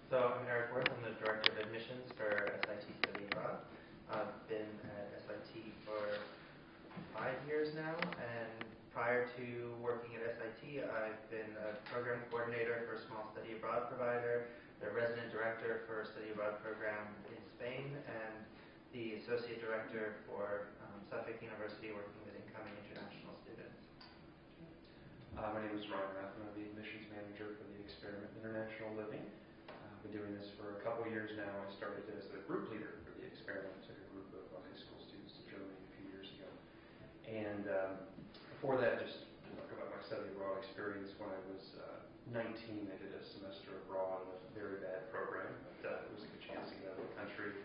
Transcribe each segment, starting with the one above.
So I'm Eric Worth. I'm the Director of Admissions for S.I.T. Study Abroad. I've been at S.I.T. for 5 years now, and prior to working at S.I.T., I've been a program coordinator for a small study abroad provider, the resident director for a study abroad program in Spain, and the associate director for Suffolk University working with incoming international students. My name is Ryan Rath, and I'm the admissions manager for the Experiment International Living. I've been doing this for a couple of years now. I started as a group leader for the Experiment. I took a group of high school students to Germany a few years ago. And before that, just to talk about my study abroad experience, when I was 19, I did a semester abroad in a very bad program. But it was a good chance to get out of the country.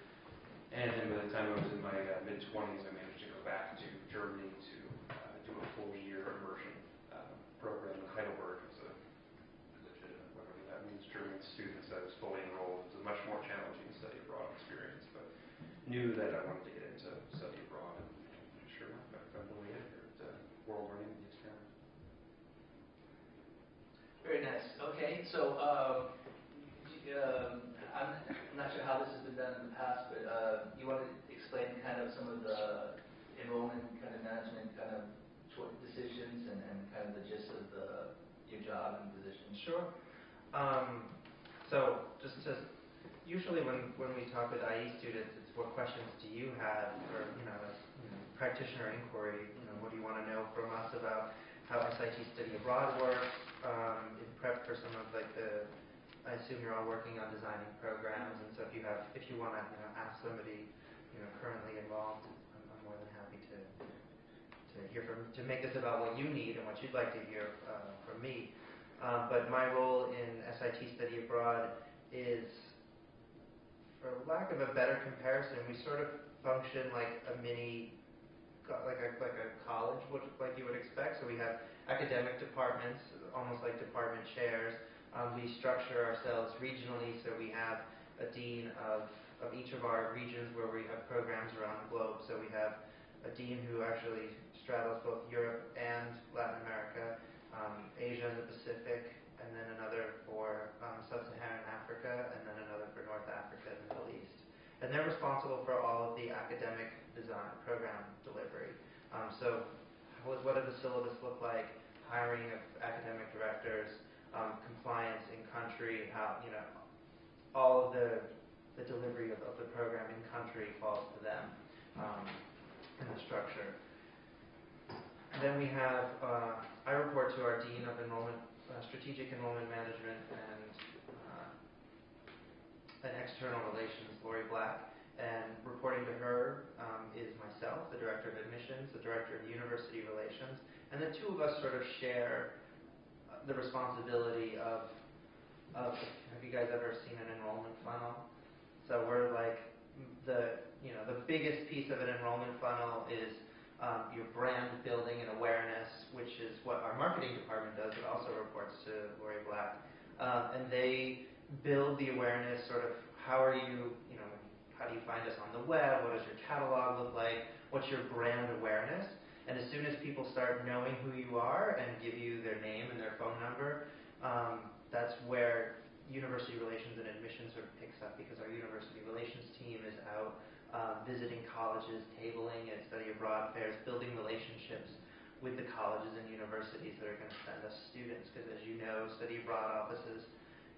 And then by the time I was in my mid-20s, I managed to go back to Germany to do a full-year immersion program in Heidelberg. It's a legitimate, whatever that means, German students. I was fully enrolled. It was a much more challenging study abroad experience, but knew that I wanted to get into study abroad, and sure enough, I found the way in here at World Learning the Experiment. Very nice. Okay, so I'm not sure how this has been done in the past, but you want to explain kind of some of the enrollment kind of management kind of decisions and kind of the gist of your job and position? Sure. So just to, usually when we talk with IE students, it's what questions do you have, or practitioner inquiry. What do you want to know from us about how S.I.T. study abroad works? In prep for some of I assume you're all working on designing programs, and so if you want to ask somebody currently involved, I'm more than happy to hear to make this about what you need and what you'd like to hear from me. But my role in S.I.T. study abroad is, for lack of a better comparison, we sort of function like a mini, like a college, like you would expect. So we have academic departments, almost like department chairs. We structure ourselves regionally, so we have a dean of each of our regions where we have programs around the globe. So we have a dean who actually straddles both Europe and Latin America, Asia and the Pacific, and then another for Sub-Saharan Africa, and then another for North Africa and the Middle East. And they're responsible for all of the academic design program delivery. So what does the syllabus look like? Hiring of academic directors, compliance in country, how all of the delivery of the program in country falls to them in the structure. And then we have, I report to our Dean of Enrollment, Strategic Enrollment Management and External Relations, Lori Black. And reporting to her is myself, the Director of Admissions, the Director of University Relations, and the two of us sort of share the responsibility of have you guys ever seen an enrollment funnel? So we're like the biggest piece of an enrollment funnel is your brand building and awareness, which is what our marketing department does. It also reports to Lori Black. And they build the awareness, sort of how do you find us on the web? What does your catalog look like? What's your brand awareness? And as soon as people start knowing who you are and give you their name and their phone number, that's where University Relations and Admissions sort of picks up, because our University Relations team is out visiting colleges, tabling at study abroad fairs, building relationships with the colleges and universities that are going to send us students. Because as you know, study abroad offices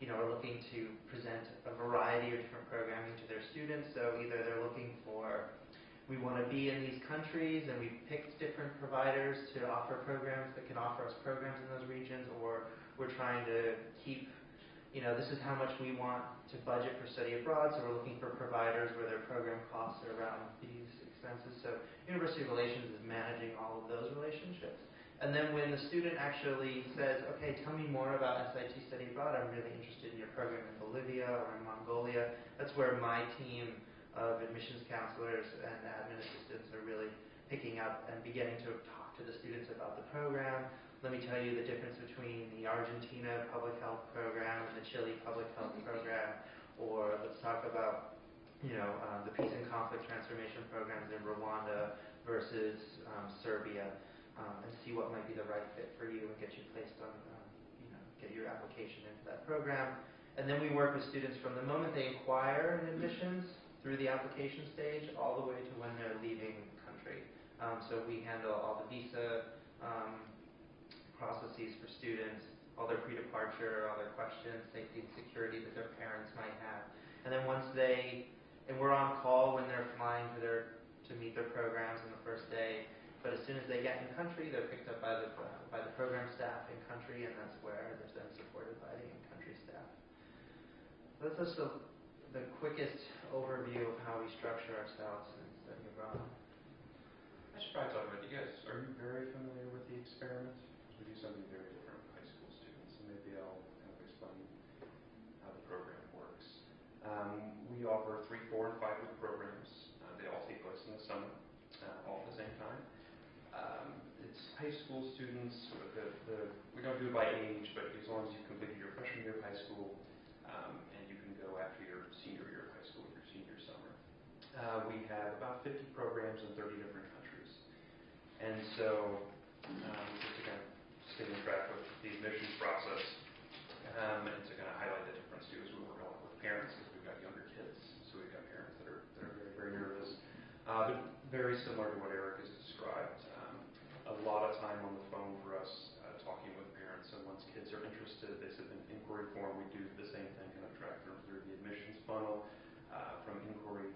are looking to present a variety of different programming to their students. So either they're looking for, we want to be in these countries and we've picked different providers to offer programs that can offer us programs in those regions, or we're trying to keep, this is how much we want to budget for study abroad, so we're looking for providers where their program costs are around these expenses. So University Relations is managing all of those relationships. And then when the student actually says, okay, tell me more about S.I.T. study abroad, I'm really interested in your program in Bolivia or in Mongolia, that's where my team of admissions counselors and admin assistants are really picking up and beginning to talk to the students about the program. Let me tell you the difference between the Argentina public health program and the Chile public health program, or let's talk about the peace and conflict transformation programs in Rwanda versus Serbia, and see what might be the right fit for you and get you placed on, get your application into that program. And then we work with students from the moment they inquire in admissions through the application stage all the way to when they're leaving the country. So we handle all the visa processes for students, all their pre-departure, all their questions, safety and security that their parents might have. And then and we're on call when they're flying to meet their programs on the first day. But as soon as they get in country, they're picked up by the program staff in country, and that's where they're then supported by the in-country staff. So that's just the quickest overview of how we structure ourselves in study abroad. I should probably talk about you guys. Are you very familiar with the experiment? Because we do something very different with high school students, and maybe I'll kind of explain how the program works. We offer 3, 4, and 5-week programs. They all take place in the summer, all at the same time. It's high school students. We don't do it by age, but as long as you've completed your freshman year of high school, and you can go after your senior year of high school, your senior summer. We have about 50 programs in 30 different countries. And so, just to kind of stay on track with the admissions process, and to kind of highlight the difference too, is we work a lot with parents because we've got younger kids, so we've got parents that are very, very nervous. But very similar to what Eric has described. A lot of time on the phone for us, talking with parents. So once kids are interested, they submit an inquiry form. We do the same thing, kind of track them through the admissions funnel, from inquiry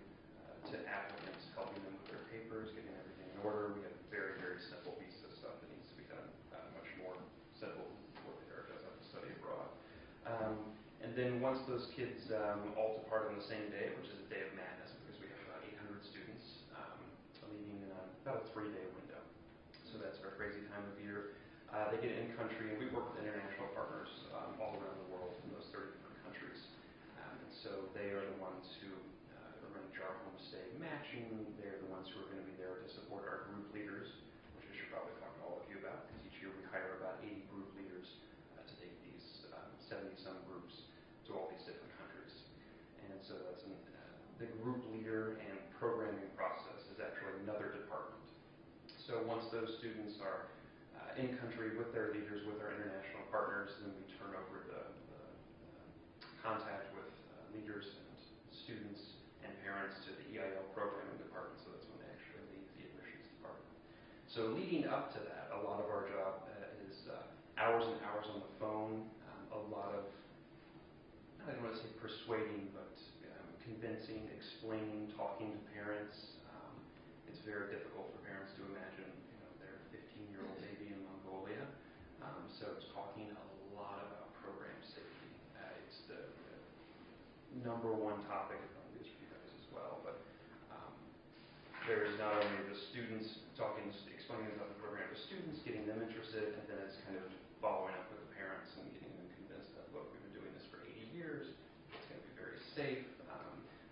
to applicants, helping them with their papers, getting everything in order. We have very, very simple visa stuff that needs to be done, much more simple than what Eric does have to study abroad. And then once those kids all depart on the same day, which is a day of madness, because we have about 800 students leaving in about a 3-day window. So that's our crazy time of year. They get in country, and we work with international partners all around the world in those 30 different countries. And so they are the ones who arrange our homestay matching. They're the ones who are going to be there to support our group leaders, which I should probably talk to all of you about, because each year we hire about 80 group leaders to take these 70-some groups to all these different countries. And so that's the group leader and programming process is actually another department. So once those students are in country with their leaders, with our international partners, then we turn over the contact with leaders and students and parents to the EIL programming department. So that's when they actually leave the admissions department. So leading up to that, a lot of our job is hours and hours on the phone, a lot of, I don't want to say persuading, but convincing, explaining, talking to parents. It's very difficult for parents to imagine, their 15-year-old baby in Mongolia. So it's talking a lot about program safety. It's the number one topic, it probably is for you guys as well. But there is not only the students explaining about the program to students, getting them interested, and then it's kind of following up with the parents and getting them convinced that, look, we've been doing this for 80 years. It's going to be very safe.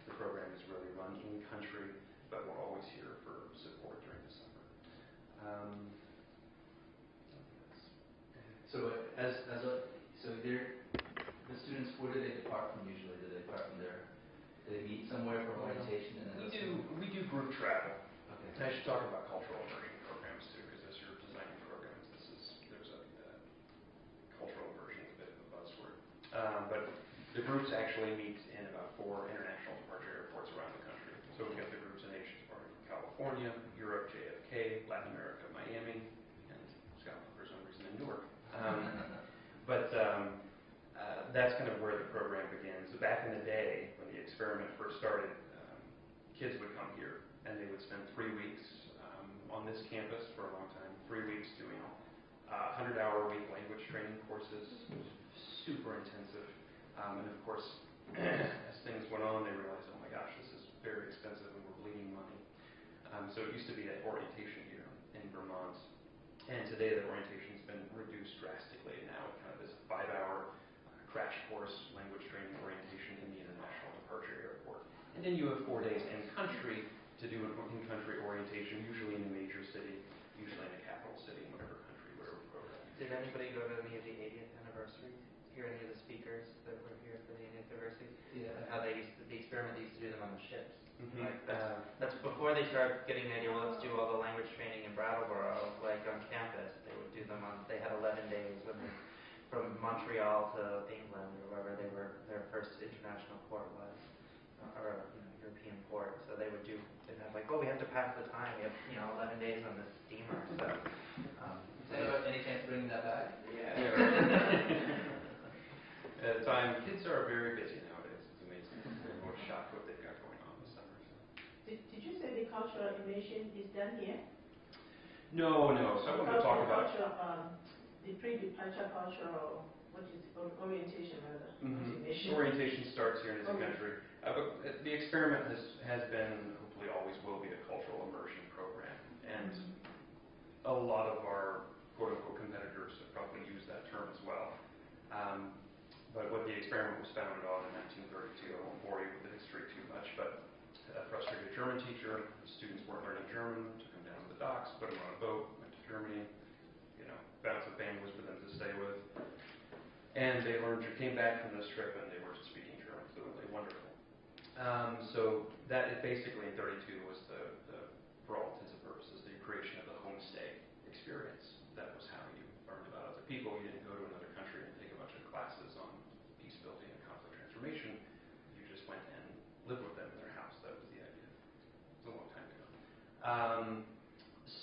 The program is really run in country, but we're always here for support during the summer. So the students, where do they depart from usually? Do they depart from there? Do they meet somewhere for orientation? And then We do group travel. Okay. And I should talk about cultural immersion programs too, because as you're designing programs, there's a cultural immersion is a bit of a buzzword. But the groups actually meet in about 4 international departure airports around the country. So we've got the groups in Asia departing from California, Europe, JFK, Latin America, Miami, and Scotland for some reason in Newark. But that's kind of where the program begins. So back in the day, when the experiment first started, kids would come here and they would spend 3 weeks on this campus for a long time, 3 weeks doing 100-hour-a-week language training courses, super intensive. And of course, as things went on, they realized, oh my gosh, this is very expensive and we're bleeding money. So it used to be that orientation year in Vermont. And today that orientation's been reduced drastically. Now it kind of is a 5-hour crash course language training orientation in the International Departure Airport. And then you have 4 days in country to do an in-country orientation, usually in a major city, usually in a capital city, in whatever country, whatever program. Did anybody go to any of the 80th anniversary? Hear any of the speakers that were here for the 80th anniversary? Yeah. How the experiment, they used to do them on the ships. Mm-hmm. Like that's before they started getting the idea, well, let's do all the language training in Brattleboro, like on campus. They would do them they had 11 days from Montreal to England or wherever their first international port was, or European port. So they'd have like, oh, we have to pass the time. We have 11 days on this steamer. So. Any chance of bringing that back? Yeah. At the time, kids are very busy nowadays. It's amazing. They're more shocked what they've got going on this summer. So. Did you say the cultural immersion is done here? No. So I want to talk about the pre-departure cultural, orientation rather. Orientation starts here in this country. But the experiment has been, hopefully always will be, a cultural immersion program. And a lot of our quote-unquote competitors have probably used that term as well. But what the experiment was founded on in 1932, I won't bore you with the history too much, but a frustrated German teacher, the students weren't learning German, took them down to the docks, put them on a boat, went to Germany, found some families for them to stay with. And they came back from this trip and they were speaking German fluently, wonderful. So that basically in 32 was for all intents and purposes, the creation of the homestay experience. That was how you learned about other people. You didn't go to another country and take a bunch of classes on peace building and conflict transformation. You just went and lived with them in their house. That was the idea. It's a long time ago.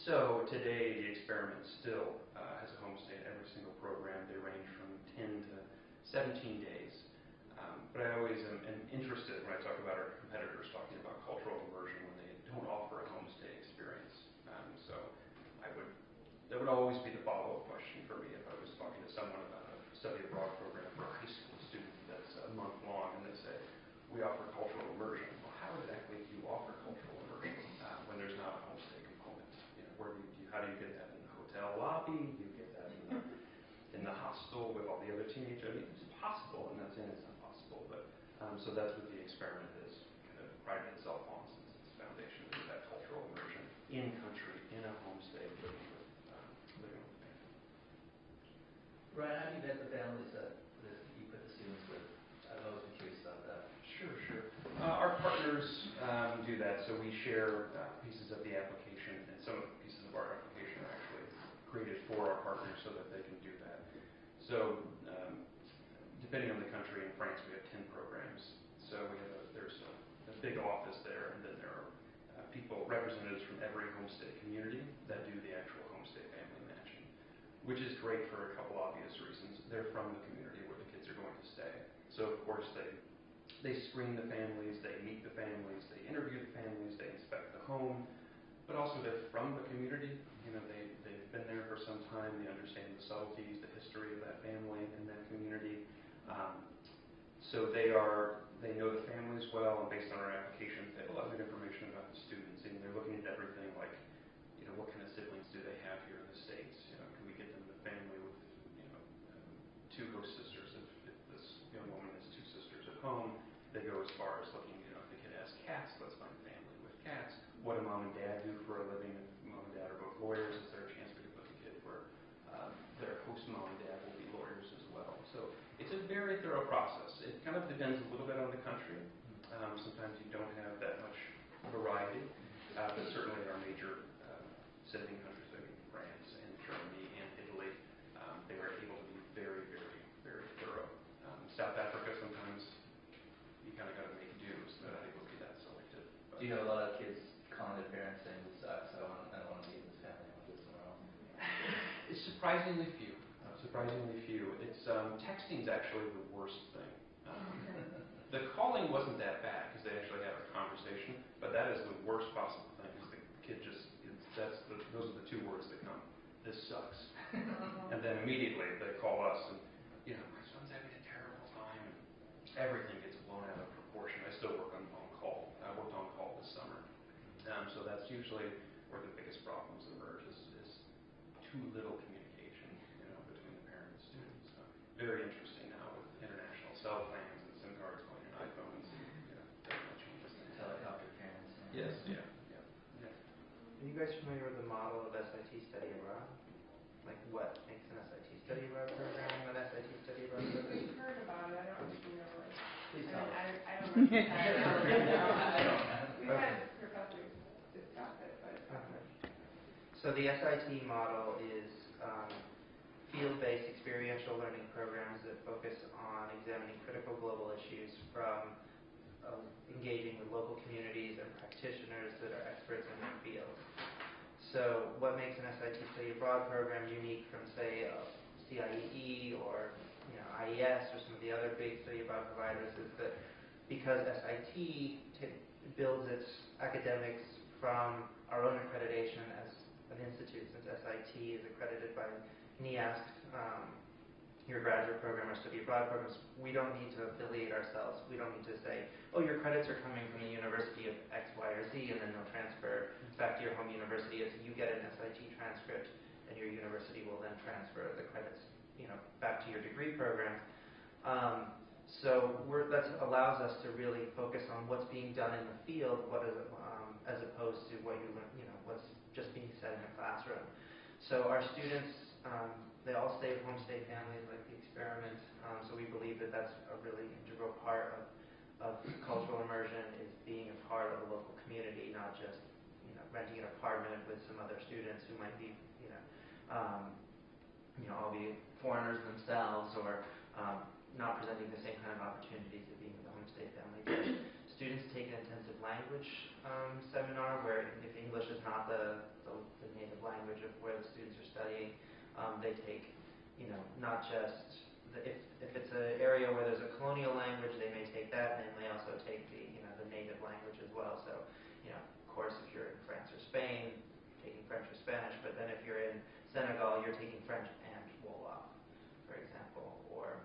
So today the experiment still has a homestay in every single program. They range from 10 to 17 days. But I always am interested when I talk about our competitors talking about cultural immersion when they don't offer a homestay experience. So that would always be the follow-up question for me if I was talking to someone about a study abroad program for a high school student that's a month long and they say, we offer cultural immersion. Well, how exactly do you offer cultural immersion when there's not a homestay component? How do you get that in the hotel lobby? Do you get that in the hostel with all the other teenagers? I mean, it's possible. I'm not saying it's not possible, but so that's what the experiment is kind of prided itself on since its foundation, is that cultural immersion in country, in a homestay, living with family. Ryan, how do you vet the families that you put the students with? I've always been curious about that. Sure. Our partners do that, so we share pieces of the application, and some of the pieces of our application are actually created for our partners so that they can do that. So, depending on the country, in France we have 10 programs. So there's a big office there, and then there are representatives from every homestay community that do the actual homestay family matching, which is great for a couple obvious reasons. They're from the community where the kids are going to stay. So of course they screen the families, they meet the families, they interview the families, they inspect the home, but also they're from the community. They've been there for some time, they understand the subtleties, the history of that family and that community. So they know the families well, and based on our applications, they have a lot of good information about the students, and they're looking at everything like, what kind of siblings do they have here in the States? Can we get them the family with, two host sisters? If this young woman has two sisters at home, they go as far as looking, if the kid has cats, let's find a family with cats. What do mom and dad do for a living? If mom and dad are both lawyers, is there a chance we could put the kid where their host mom and dad will be lawyers as well? So it's a very thorough process. It kind of depends a little bit on the country. Sometimes you don't have that much variety, but certainly in our major sending countries, like France and Germany and Italy, they are able to be very, very, very thorough. South Africa, sometimes you kind of got to make do, so they're not able to be that selective. Do you have a lot of kids calling their parents saying, this sucks, I don't want to be in this family, I want to do somewhere else? It's surprisingly few. It's texting's actually the worst thing. The calling wasn't that bad because they actually have a conversation, but that is the worst possible thing. Because the kid those are the two words that come. This sucks. And then immediately they call us and, my son's having a terrible time, and everything gets blown out of proportion. I still work on call. I worked on call this summer. So that's usually where the biggest problems emerge is too little communication, between the parent and students. So very interesting now with international cell plans and SIM cards going in iPhones. Definitely changes things. Helicopter parents. Yes, yeah. Are you guys familiar with the model of S.I.T study abroad? Like what makes an S.I.T study abroad program an S.I.T study abroad program? We've heard about it. I don't actually know it. Please tell us. I don't know. We've had professors discuss it, but. So the S.I.T model is field-based experiential experiential learning programs that focus on examining critical global issues from engaging with local communities and practitioners that are experts in their field. So what makes an S.I.T. Study Abroad program unique from, say, CIEE or IES or some of the other big study abroad providers is that because S.I.T. builds its academics from our own accreditation as an institute, since S.I.T. is accredited by NEASC, your graduate program or study abroad programs, we don't need to affiliate ourselves. We don't need to say, oh, your credits are coming from the University of X, Y, or Z, and then they'll transfer back to your home university. As you get an S.I.T. transcript, and your university will then transfer the credits, back to your degree program. So that allows us to really focus on what's being done in the field, as opposed to what what's just being said in the classroom. So our students, they all stay with homestay families like the experiment. So we believe that that's a really integral part of cultural immersion, is being a part of a local community, not just renting an apartment with some other students who might be all be foreigners themselves, or not presenting the same kind of opportunities that being with a homestay family. Students take an intensive language seminar where if English is not the native language of where the students are studying, they take, not just, if it's an area where there's a colonial language, they may take that, and they may also take the native language as well. So, of course, if you're in France or Spain, taking French or Spanish, but then if you're in Senegal, you're taking French and Wolof, for example, or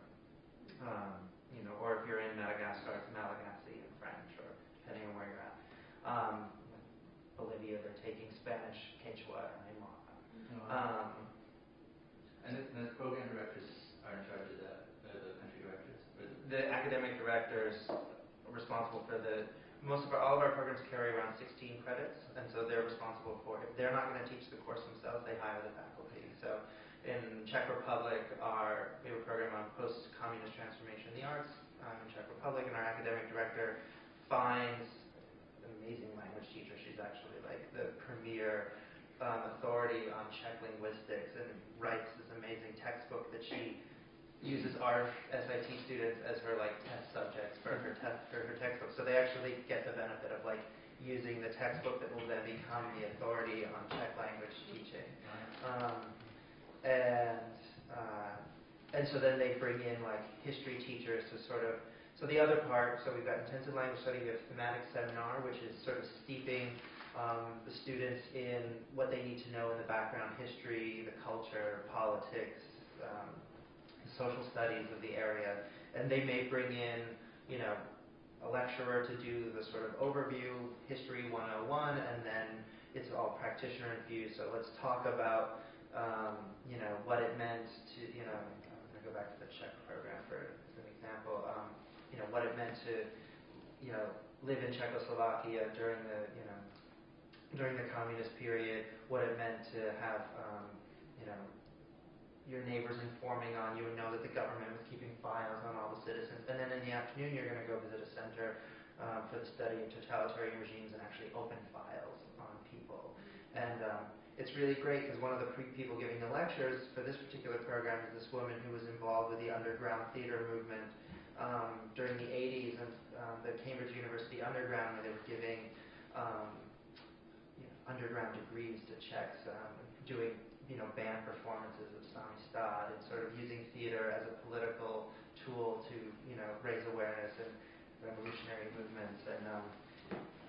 if you're in Madagascar, it's Malagasy and French, or depending on where you're at. Bolivia, they're taking Spanish, Quechua, and Aymara. And the program directors are in charge of that, the country directors? The academic directors are responsible for all of our programs carry around 16 credits, and so they're responsible for it. They're not going to teach the course themselves, they hire the faculty. So in Czech Republic, we have a program on post-communist transformation in the arts in Czech Republic, and our academic director finds an amazing language teacher. She's actually like the premier authority on Czech linguistics, and writes this amazing textbook that she uses our S.I.T. students as her test subjects for her textbook. So they actually get the benefit of using the textbook that will then become the authority on Czech language teaching. And so then they bring in history teachers to so the other part, so we've got intensive language study, we have thematic seminar, which is sort of steeping the students in what they need to know in the background history, the culture, politics, social studies of the area. And they may bring in, a lecturer to do the sort of overview, History 101, and then it's all practitioner infused. So let's talk about, what it meant to, I'm going to go back to the Czech program as an example, what it meant to, live in Czechoslovakia during the communist period, what it meant to have, your neighbors informing on you and know that the government was keeping files on all the citizens. And then in the afternoon, you're going to go visit a center for the study of totalitarian regimes and actually open files on people. And it's really great because one of the people giving the lectures for this particular program is this woman who was involved with the underground theater movement during the 80s, and the Cambridge University Underground, where they were giving underground degrees to Czechs, doing band performances of S.I.T. and sort of using theater as a political tool to raise awareness and revolutionary movements.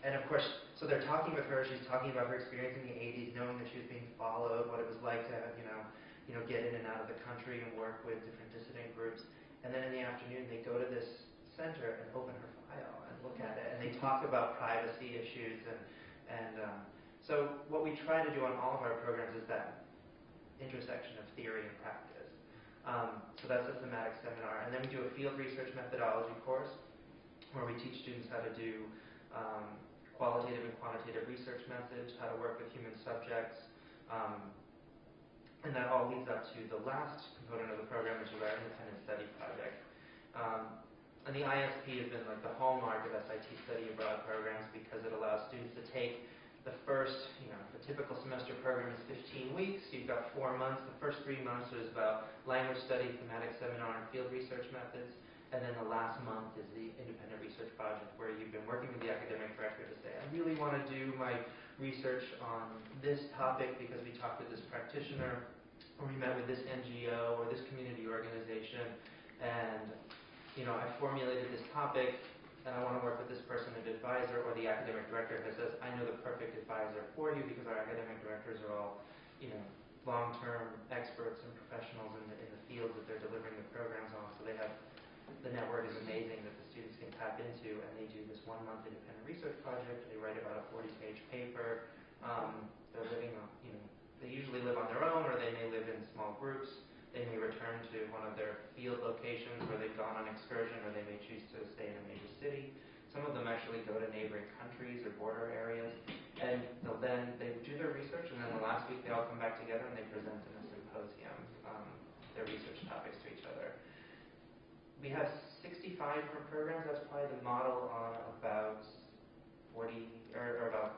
And of course, so they're talking with her. She's talking about her experience in the 80s, knowing that she was being followed, what it was like to get in and out of the country and work with different dissident groups. And then in the afternoon, they go to this center and open her file and look at it, and they talk about privacy issues so what we try to do on all of our programs is that intersection of theory and practice. So that's a thematic seminar. And then we do a field research methodology course where we teach students how to do qualitative and quantitative research methods, how to work with human subjects. And that all leads up to the last component of the program, which is our independent study project. And the ISP has been the hallmark of S.I.T. study abroad programs because it allows students to take the first, the typical semester program is 15 weeks. You've got 4 months. The first 3 months is about language study, thematic seminar, and field research methods. And then the last month is the independent research project where you've been working with the academic director to say, I really want to do my research on this topic because we talked with this practitioner, or we met with this NGO or this community organization, and I formulated this topic, and I want to work with this person as advisor, or the academic director that says, I know the perfect advisor for you because our academic directors are all, long-term experts and professionals in the fields that they're delivering the programs on. So the network is amazing that the students can tap into, and they do this 1-month independent research project. They write about a 40-page paper. They're living on, they usually live on their own, or they may live in small groups. They may return to one of their field locations where they've gone on excursion, or they may choose to stay in a major city. Some of them actually go to neighboring countries or border areas, and they do their research, and then the last week they all come back together and they present in a symposium their research topics to each other. We have 65 different programs. That's probably the model on about 40 or about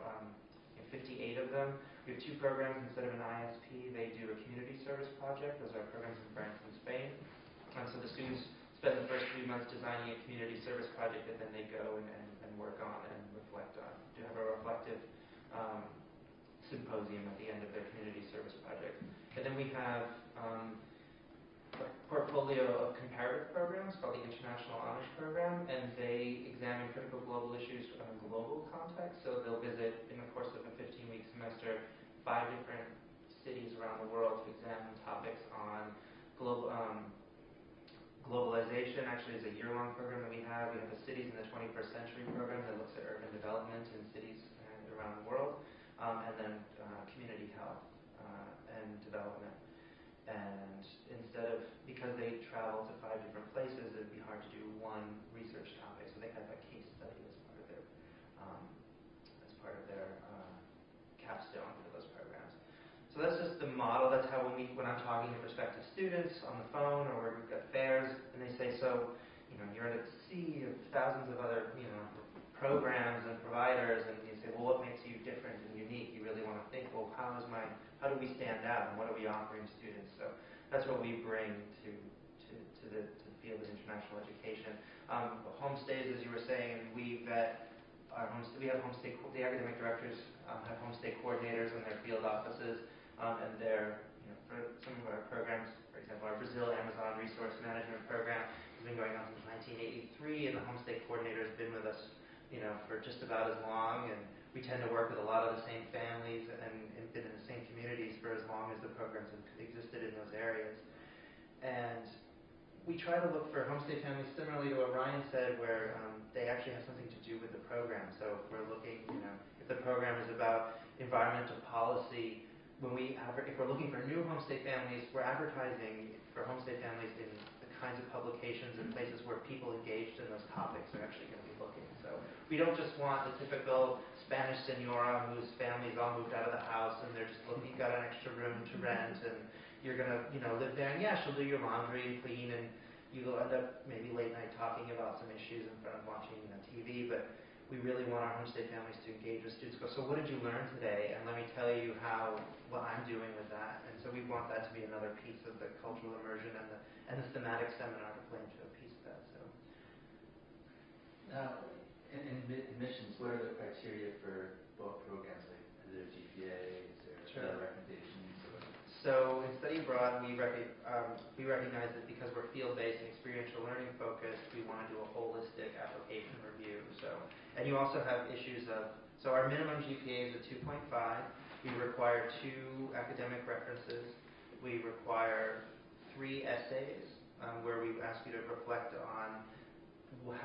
58 of them. We have 2 programs instead of an ISP. They do a community service project. Those are programs in France and Spain. So the students spend the first 3 months designing a community service project that then they go and work on and reflect on. To have a reflective symposium at the end of their community service project. And then we have a portfolio of comparative programs called the International Honors Program, and they examine critical global issues in a global context. So they'll visit, in the course of a 15-week semester, 5 different cities around the world to examine topics on globalization. Actually, is a year-long program that we have. We have a Cities in the 21st Century program that looks at urban development in cities around the world, and then community health and development. And because they travel to 5 different places, it'd be hard to do one research topic. So they have a case study as part of their capstone for those programs. So that's just the model. That's how when I'm talking to prospective students on the phone, or where we've got fairs, and they say, so, you're at a sea of thousands of other, programs and providers, and you say, well, what makes you different and unique? You really want to think, well, how do we stand out, and what are we offering students? So that's what we bring to the field of international education. Homestays, as you were saying, we vet our homestay. We have homestay. The academic directors have homestay coordinators in their field offices, and they're, for some of our programs, for example, our Brazil Amazon Resource Management Program has been going on since 1983, and the homestay coordinator has been with us, for just about as long, and we tend to work with a lot of the same families and been in the same communities for as long as the programs have existed in those areas. And we try to look for homestay families similarly to what Ryan said, where they actually have something to do with the program. So if we're looking, if the program is about environmental policy, if we're looking for new homestay families, we're advertising for homestay families in the kinds of publications and places where people engaged in those topics are actually going to be looking. So we don't just want the typical Spanish senora whose family's all moved out of the house and they're just looking, got an extra room to rent, and you're going to, live there, and yeah, she'll do your laundry and clean, and you'll end up maybe late night talking about some issues in front of watching TV, but we really want our homestay families to engage with students. Go, so what did you learn today? And let me tell you what I'm doing with that. And so we want that to be another piece of the cultural immersion and the thematic seminar to play into a piece of that. So now, in admissions, what are the criteria for both programs? Like, is there GPA? Is there recommendations? So in study abroad, we recognize that because we're field-based and experiential learning focused, we want to do a holistic application review. And you also have issues of, so our minimum GPA is a 2.5. We require 2 academic references. We require 3 essays where we ask you to reflect on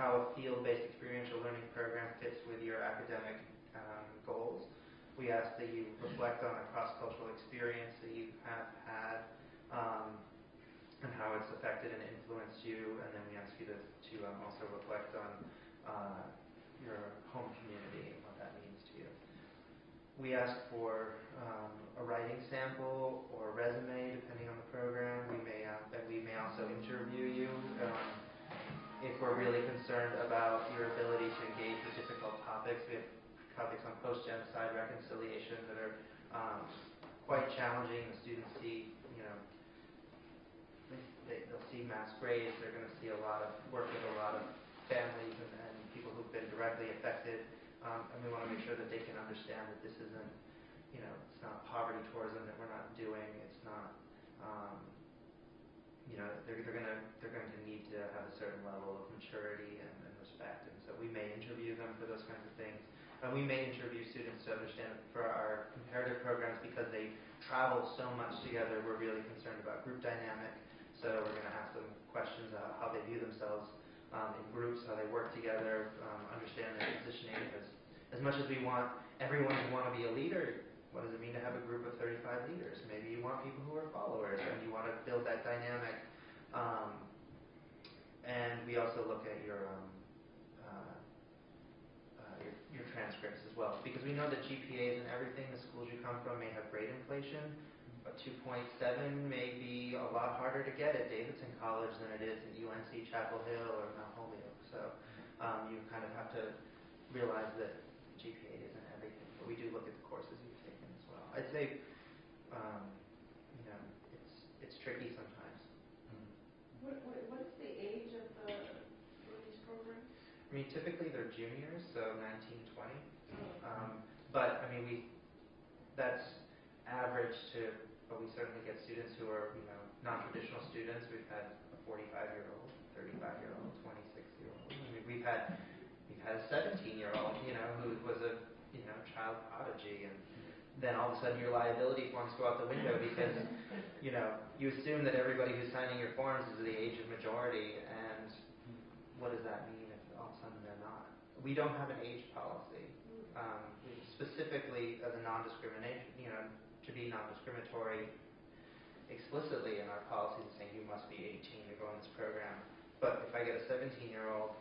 how a field-based experiential learning program fits with your academic goals. We ask that you reflect on a cross-cultural experience that you have had and how it's affected and influenced you, and then we ask you to also reflect on your home community and what that means to you. We ask for a writing sample or a resume, depending on the program. We may also interview you if we're really concerned about your ability to engage with difficult topics. We have topics on post-genocide reconciliation that are quite challenging. The students see, they'll see mass graves. They're going to see a lot of work with a lot of families and people who've been directly affected. And we want to make sure that they can understand that this isn't, it's not poverty tourism that we're not doing. It's not, they're going to need to have a certain level of maturity and respect. And so we may interview them for those kinds of things. And we may interview students to understand for our comparative programs because they travel so much together. We're really concerned about group dynamic. So we're going to ask them questions about how they view themselves in groups, how they work together, understand their positioning. Because as much as we want everyone to want to be a leader, what does it mean to have a group of 35 leaders? Maybe you want people who are followers, and you want to build that dynamic. And we also look at your transcripts as well, because we know that GPAs and everything, the schools you come from may have grade inflation, but 2.7 may be a lot harder to get at Davidson College than it is at UNC Chapel Hill or Mount Holyoke. So you kind of have to realize that GPA isn't everything, but we do look at the courses you've taken as well. I'd say, it's tricky sometimes. What is the age of these programs? I mean, typically they're juniors, so 19, 20. But I mean, that's average to, but we certainly get students who are, non-traditional students. We've had a 45-year-old, 35-year-old, 26-year-old. I mean, we've had a 17-year-old, who was a, child prodigy, and then all of a sudden your liability forms go out the window because, you assume that everybody who's signing your forms is the age of majority, and what does that mean if all of a sudden they're not? We don't have an age policy. Specifically as a non-discrimination, to be non-discriminatory explicitly in our policies saying you must be 18 to go in this program. But if I get a 17-year-old,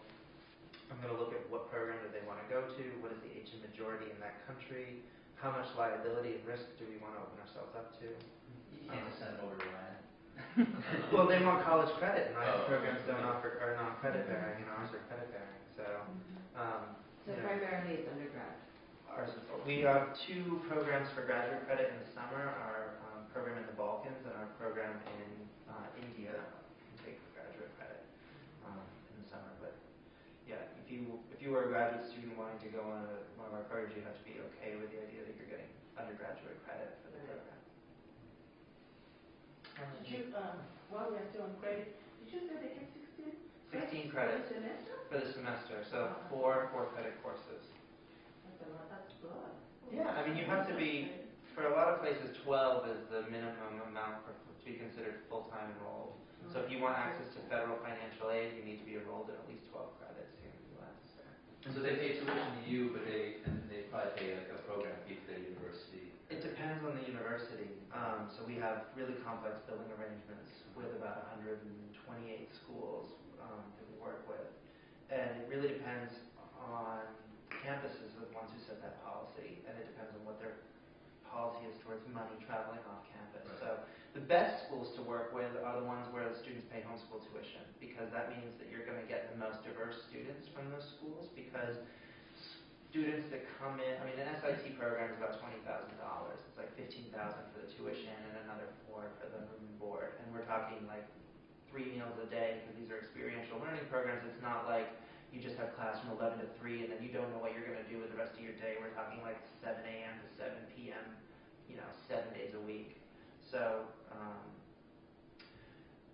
I'm going to look at what program do they want to go to, what is the age of majority in that country, how much liability and risk do we want to open ourselves up to. You can't just send it over to Ryan. Well, they want college credit, and Ryan's programs don't offer, are non-credit bearing, and ours are credit bearing. So primarily it's undergrad. We have two programs for graduate credit in the summer, our program in the Balkans and our program in India can take for graduate credit in the summer. But yeah, if you were a graduate student wanting to go on one of our programs, you have to be okay with the idea that you're getting undergraduate credit for the program. Did you, while we are still on credit, did you say they get 16 credits for the semester, so 4 4-credit courses. That's good. Yeah, I mean, you have to be, for a lot of places, 12 is the minimum amount to be considered full-time enrolled. So if you want access to federal financial aid, you need to be enrolled in at least 12 credits here in the U.S. And so they pay tuition to you, but they probably pay like a program fee to their university. It depends on the university. So we have really complex billing arrangements with about 128 schools that we work with. And it really depends on campuses are the ones who set that policy, and it depends on what their policy is towards money traveling off campus. Right. So the best schools to work with are the ones where the students pay homeschool tuition, because that means that you're going to get the most diverse students from those schools, because students that come in, I mean, an S.I.T program is about $20,000. It's like $15,000 for the tuition and another $4,000 for the room and board. And we're talking like 3 meals a day, because these are experiential learning programs. It's not like you just have class from 11 to 3 and then you don't know what you're going to do with the rest of your day. We're talking like 7 a.m. to 7 p.m., 7 days a week. So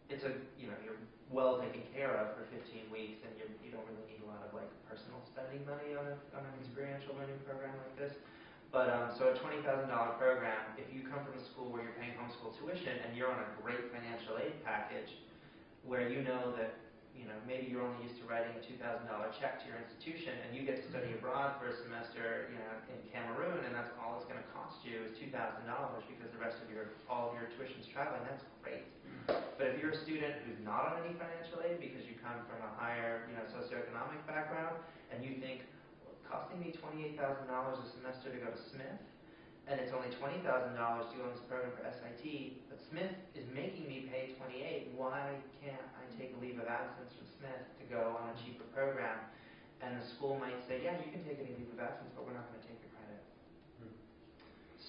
it's you're well taken care of for 15 weeks, and you don't really need a lot of like personal spending money on an experiential learning program like this. But so a $20,000 program, if you come from a school where you're paying homeschool tuition and you're on a great financial aid package, where you know that maybe you're only used to writing a $2,000 check to your institution, and you get to study abroad for a semester, in Cameroon, and that's all it's going to cost you is $2,000 because the rest of all of your tuition's traveling. That's great. But if you're a student who's not on any financial aid because you come from a higher, socioeconomic background, and you think, well, it's costing me $28,000 a semester to go to Smith, and it's only $20,000 to go in this program for S.I.T., but Smith is making me pay $28,000. Why can't I take a leave of absence from Smith to go on a cheaper program? And the school might say, yeah, you can take any leave of absence, but we're not going to take the credit.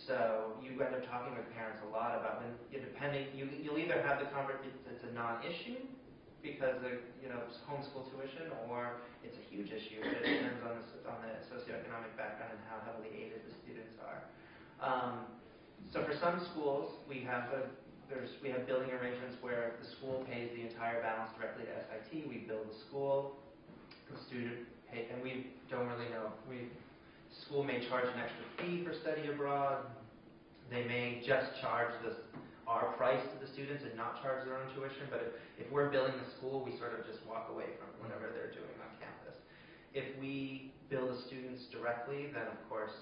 So you end up talking with parents a lot about when, you'll either have the conversation, it's a non-issue because of, it's homeschool tuition, or it's a huge issue. But it depends on the socioeconomic background and how heavily aided the students are. So for some schools, we have billing arrangements where the school pays the entire balance directly to S.I.T. We bill the school, the student pay, and we don't really know. School may charge an extra fee for study abroad. They may just charge our price to the students and not charge their own tuition. But if we're billing the school, we sort of just walk away from whatever they're doing on campus. If we bill the students directly, then of course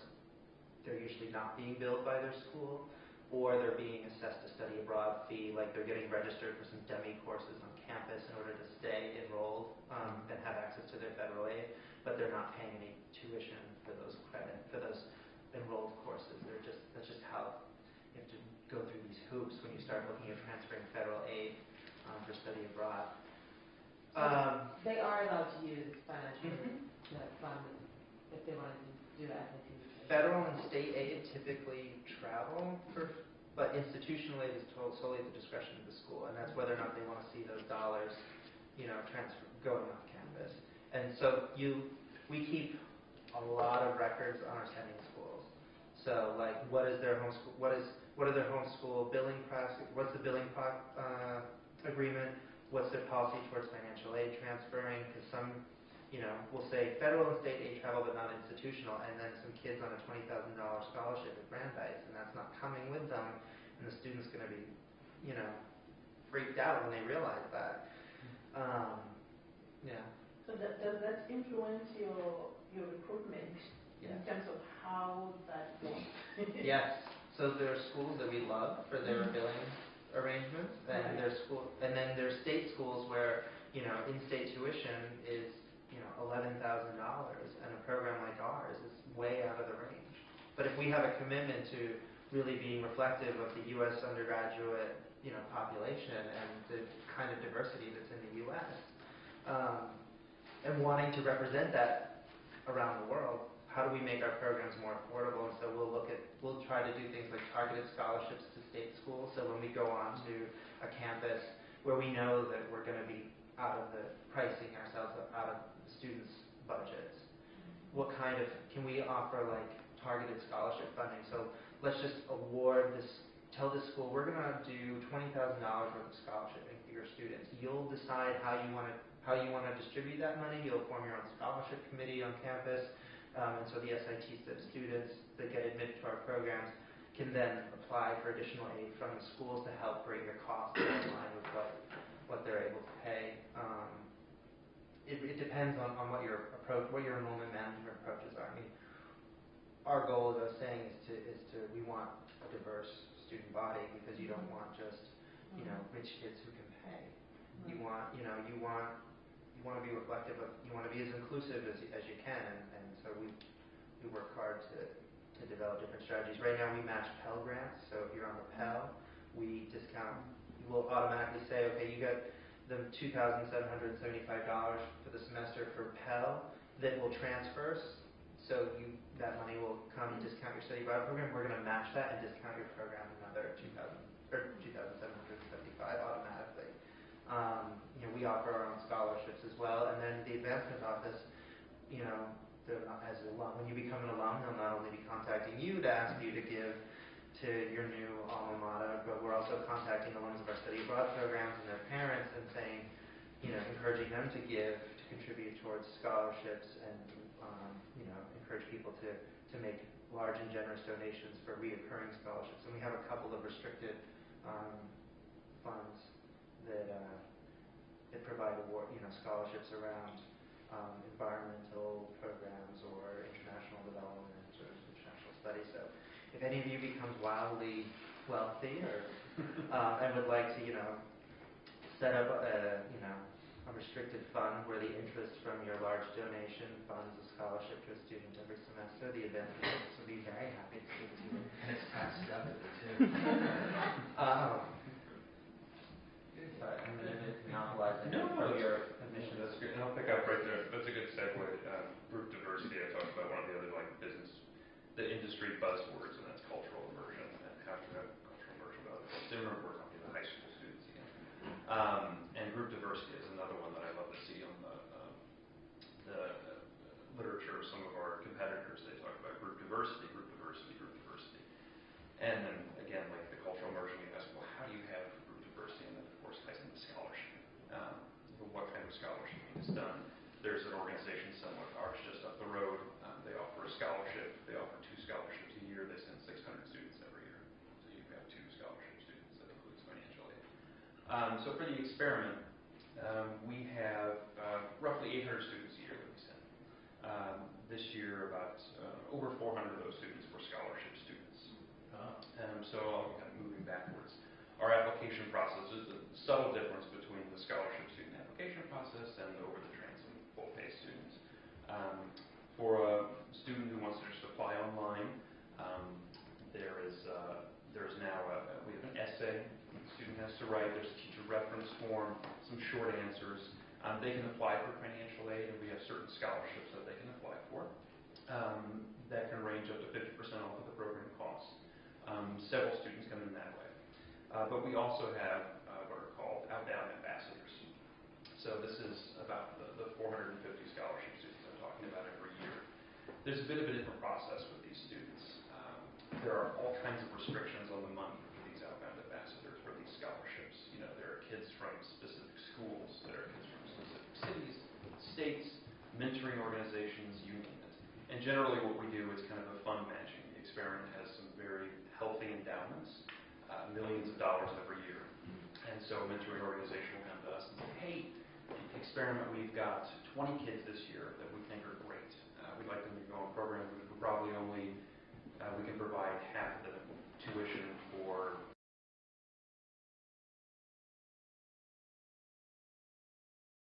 they're usually not being billed by their school, or they're being assessed a study abroad fee, like they're getting registered for some DEMI courses on campus in order to stay enrolled and have access to their federal aid, but they're not paying any tuition for those enrolled courses. That's just how you have to go through these hoops when you start looking at transferring federal aid for study abroad. They are allowed to use financial fund if they wanted to do that. Federal and state aid typically travel, but institutional aid is solely at the discretion of the school, and that's whether or not they want to see those dollars, transfer going off campus. And so we keep a lot of records on our sending schools. So, like, what are their homeschool billing process? What's the billing agreement? What's their policy towards financial aid transferring? Because some, we'll say federal and state aid travel, but not institutional, and then some kids on a $20,000 scholarship at Brandeis, and that's not coming with them, and the student's going to be, freaked out when they realize that. Yeah. So does that influence your recruitment in terms of how that goes? Yes. So there are schools that we love for their billing arrangements, and and then there's state schools where in-state tuition is $11,000, and a program like ours is way out of the range. But if we have a commitment to really being reflective of the U.S. undergraduate population and the kind of diversity that's in the U.S. And wanting to represent that around the world, how do we make our programs more affordable? And so we'll try to do things like targeted scholarships to state schools. So when we go on to a campus where we know that we're going to be pricing ourselves out of the students' budgets, what kind of, can we offer like targeted scholarship funding? So let's just tell the school, we're going to do $20,000 worth of scholarshiping for your students. You'll decide how you want to distribute that money. You'll form your own scholarship committee on campus. And so the S.I.T. students that get admitted to our programs can then apply for additional aid from the schools to help bring the cost in line with what they're able to pay. It depends on what your enrollment management approaches are. I mean, our goal, as I was saying, is to we want a diverse student body, because you don't want just rich kids who can pay. You want to be reflective of, you want to be as inclusive as you can, and so we work hard to develop different strategies. Right now we match Pell grants, so if you're on the Pell, we'll automatically say, okay, you got the $2,775 for the semester for Pell that will transfer, so that money will come and discount your study abroad program. We're going to match that and discount your program another $2,775 automatically. We offer our own scholarships as well, and then the advancement office, as an alum, when you become an alum, they'll not only be contacting you to ask you to give to your new alma mater, but we're also contacting alums of our study abroad programs and their parents and saying, encouraging them to give, to contribute towards scholarships, and encourage people to make large and generous donations for reoccurring scholarships. And we have a couple of restricted funds that provide scholarships around environmental programs or international development or international studies. So if any of you becomes wildly wealthy or and would like to set up a restricted fund where the interest from your large donation funds a scholarship to a student every semester, the advanced office would be very happy to give it to you. And it's tax deductible too. Sorry, I'm going to monopolize it. No, your admission. That's good. And I'll pick up right there. That's a good segue. less words, and that's cultural immersion, and after that cultural immersion, we're talking to the high school students again. And group diversity is another one that I love to see on the literature of some of our competitors. They talk about group diversity, group diversity, group diversity. And then again, like the cultural immersion, you ask, well, how do you have group diversity? And then of course ties into scholarship. What kind of scholarship is done? There's an organization similar to ours just up the road. They offer a scholarship. They offer 2 scholarships a year. They send 600 students every year. So you have 2 scholarship students. That includes financial aid. So for the experiment, we have roughly 800 students a year that we send. This year, about over 400 of those students were scholarship students. So I'll be kind of moving backwards. Our application process is a subtle difference between the scholarship student application process and over the transom full pay students. For a student who wants to just apply online, there's now we have an essay the student has to write. There's a teacher reference form, some short answers. They can apply for financial aid, and we have certain scholarships that they can apply for. That can range up to 50% off of the program cost. Several students come in that way. But we also have what are called outbound ambassadors. So this is about the 450 scholarship students I'm talking about every year. There's a bit of a different process with these students. There are all kinds of restrictions on the money for these outbound ambassadors, for these scholarships. You know, there are kids from specific schools, there are kids from specific cities, states, mentoring organizations, you name it. And generally what we do is kind of a fund matching. The experiment has some very healthy endowments, millions of dollars every year. And so a mentoring organization will come to us and say, hey, experiment, we've got 20 kids this year that we think are great. We'd like them to go on programs which we probably only, we can provide half of the tuition for